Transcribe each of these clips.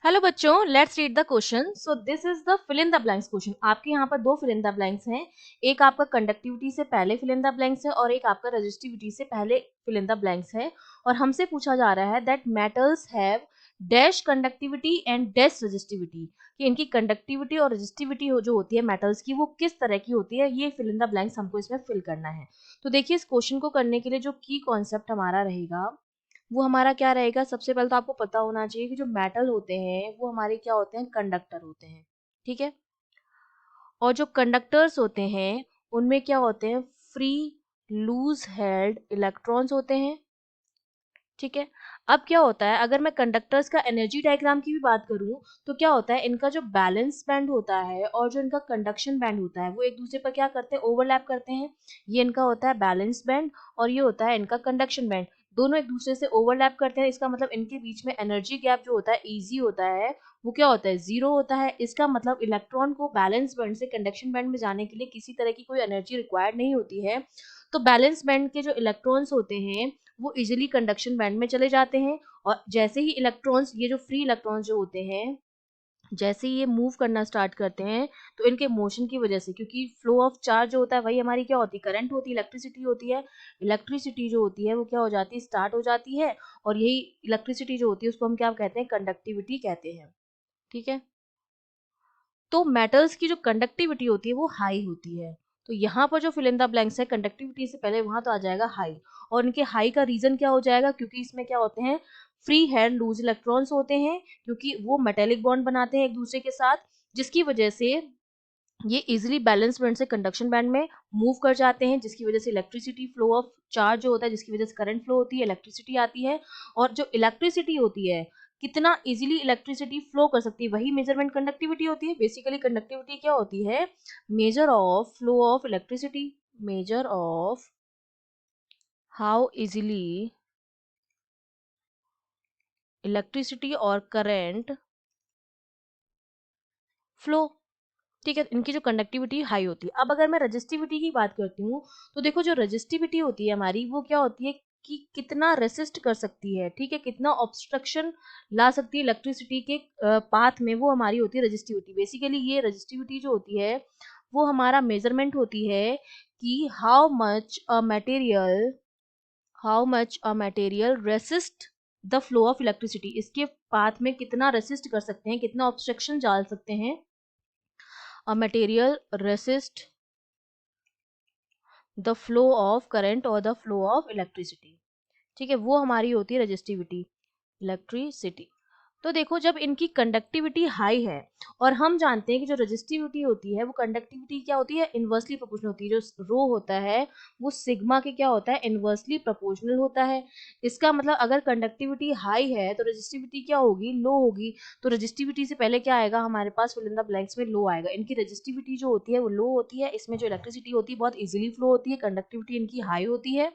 Hello बच्चों, let's read the question. So this is the fill in the blanks question. आपके यहाँ पर दो फिल इन द ब्लैंक्स हैं। एक आपका कंडक्टिविटी से पहले फिल इन द ब्लैंक्स है और एक आपका रेजिस्टिविटी से पहले फिल इन द ब्लैंक्स है। और हमसे पूछा जा रहा है that metals have dash conductivity and dash resistivity, कि इनकी कंडक्टिविटी और रेजिस्टिविटी जो होती है मेटल्स की वो किस तरह की होती है। ये फिल इन द ब्लैंक्स हमको इसमें फिल करना है। तो देखिए, इस क्वेश्चन को करने के लिए जो की कॉन्सेप्ट हमारा रहेगा वो हमारा क्या रहेगा। सबसे पहले तो आपको पता होना चाहिए कि जो मेटल होते हैं वो हमारे क्या होते हैं, कंडक्टर होते हैं। ठीक है। और जो कंडक्टर्स होते हैं उनमें क्या होते हैं, फ्री लूज हेल्ड इलेक्ट्रॉन्स होते हैं। ठीक है। अब क्या होता है, अगर मैं कंडक्टर्स का एनर्जी डायग्राम की भी बात करूं तो क्या होता है, इनका जो बैलेंस बैंड होता है और जो इनका कंडक्शन बैंड होता है वो एक दूसरे पर क्या करते हैं, ओवरलैप करते हैं। ये इनका होता है बैलेंस बैंड और ये होता है इनका कंडक्शन बैंड। दोनों एक दूसरे से ओवरलैप करते हैं। इसका मतलब इनके बीच में एनर्जी गैप जो होता है ईजी होता है, वो क्या होता है, जीरो होता है। इसका मतलब इलेक्ट्रॉन को बैलेंस बैंड से कंडक्शन बैंड में जाने के लिए किसी तरह की कोई एनर्जी रिक्वायर्ड नहीं होती है। तो बैलेंस बैंड के जो इलेक्ट्रॉन्स होते हैं वो इजिली कंडक्शन बैंड में चले जाते हैं। और जैसे ही इलेक्ट्रॉन्स, ये जो फ्री इलेक्ट्रॉन्स जो होते हैं, जैसे ही ये मूव करना स्टार्ट करते हैं तो इनके मोशन की वजह से, क्योंकि फ्लो ऑफ चार्ज जो होता है वही हमारी क्या होती है, करंट होती है, इलेक्ट्रिसिटी होती है। इलेक्ट्रिसिटी जो होती है वो क्या हो जाती है, स्टार्ट हो जाती है। और यही इलेक्ट्रिसिटी जो होती है उसको हम क्या कहते हैं, कंडक्टिविटी कहते हैं। ठीक है। तो मेटल्स की जो कंडक्टिविटी होती है वो हाई होती है। तो यहाँ पर जो फिल इन द ब्लैंक्स है, कंडक्टिविटी से पहले वहां तो आ जाएगा हाई। और इनके हाई का रीजन क्या हो जाएगा, क्योंकि इसमें क्या होते हैं, फ्री हैंड लूज इलेक्ट्रॉन्स होते हैं, क्योंकि वो मेटेलिक बॉन्ड बनाते हैं एक दूसरे के साथ, जिसकी वजह से ये इजिली बैलेंस बैंड से कंडक्शन बैंड में मूव कर जाते हैं, जिसकी वजह से इलेक्ट्रिसिटी फ्लो ऑफ चार्ज जो होता है, जिसकी वजह से करंट फ्लो होती है, इलेक्ट्रिसिटी आती है। और जो इलेक्ट्रिसिटी होती है, कितना इजीली इलेक्ट्रिसिटी फ्लो कर सकती है, वही मेजरमेंट कंडक्टिविटी होती है। बेसिकली कंडक्टिविटी क्या होती है, measure of flow of electricity, measure of how easily electricity और करंट फ्लो। ठीक है। इनकी जो कंडक्टिविटी हाई होती है। अब अगर मैं रजिस्टिविटी की बात करती हूँ तो देखो, जो रजिस्टिविटी होती है हमारी वो क्या होती है कि कितना रेसिस्ट कर सकती है। ठीक है। कितना ऑब्स्ट्रक्शन ला सकती है इलेक्ट्रिसिटी के पाथ में, वो हमारी होती है रजिस्टिविटी। बेसिकली ये रजिस्टिविटी जो होती है वो हमारा मेजरमेंट होती है कि how much a material resist the flow of electricity. इसके पाथ में कितना रेसिस्ट कर सकते हैं, कितना ऑब्स्ट्रक्शन डाल सकते हैं। A material resist the flow of current or the flow of electricity। ठीक है, वो हमारी होती है रेजिस्टिविटी, इलेक्ट्रिसिटी। तो देखो, जब इनकी कंडक्टिविटी हाई है और हम जानते हैं कि जो रेजिस्टिविटी होती है वो कंडक्टिविटी क्या होती है, इनवर्सली प्रोपोर्शनल होती है। जो रो होता है वो सिग्मा के क्या होता है, इनवर्सली प्रोपोर्शनल होता है। इसका मतलब अगर कंडक्टिविटी हाई है तो रेजिस्टिविटी क्या होगी, लो होगी। तो रेजिस्टिविटी से पहले क्या आएगा हमारे पास, फिल इन द ब्लैंक्स में लो आएगा। इनकी रेजिस्टिविटी जो होती है वो लो होती है। इसमें जो इलेक्ट्रिसिटी होती है बहुत इजीली फ्लो होती है, कंडक्टिविटी इनकी हाई होती है।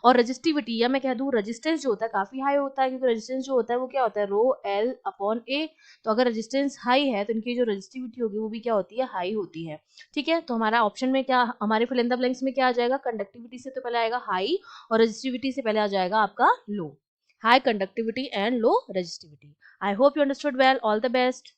और रेजिस्टिविटी, या मैं कह दूं रेजिस्टेंस जो होता है काफी हाई होता है, क्योंकि रेजिस्टेंस जो होता है वो क्या होता है, रो एल अपॉन ए। तो अगर रेजिस्टेंस हाई है तो इनकी जो रेजिस्टिविटी होगी वो भी क्या होती है, हाई होती है। ठीक है। तो हमारा ऑप्शन में क्या, हमारे फिल इन द ब्लैंक्स में क्या आ जाएगा, कंडक्टिविटी से तो पहले आएगा हाई और रेजिस्टिविटी से पहले आ जाएगा आपका low. High conductivity and low resistivity. I hope you understood well. All the best.